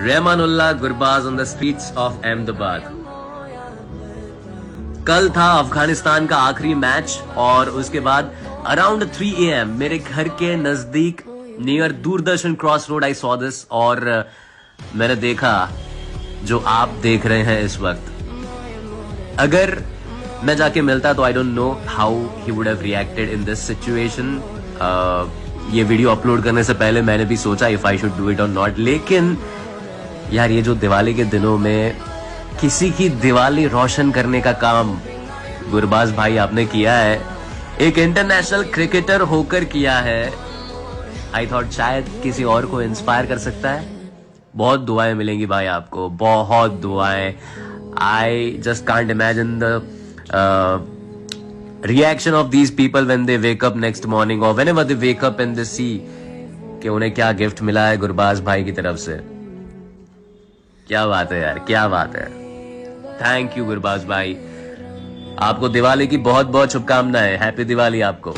Rahmanullah Gurbaz on the streets of Ahmedabad. कल था अफगानिस्तान का आखिरी मैच और उसके बाद अराउंड 3 AM मेरे घर के नजदीक near Doordarshan cross road I saw this और मैंने देखा जो आप देख रहे हैं इस वक्त। अगर मैं जाके मिलता तो I don't know how he would have reacted in this situation. ये वीडियो अपलोड करने से पहले मैंने भी सोचा if I should do it और नॉट, लेकिन यार ये जो दिवाली के दिनों में किसी की दिवाली रोशन करने का काम गुरबाज भाई आपने किया है, एक इंटरनेशनल क्रिकेटर होकर किया है। आई थॉट शायद किसी और को इंस्पायर कर सकता है। बहुत दुआएं मिलेंगी भाई आपको, बहुत दुआएं। I just can't imagine the reaction of these people when they wake up next morning और whenever they wake up and they see कि उन्हें क्या गिफ्ट मिला है गुरबाज भाई की तरफ से। क्या बात है यार, क्या बात है। थैंक यू गुरबाज भाई, आपको दिवाली की बहुत बहुत शुभकामनाएं। हैप्पी दिवाली आपको।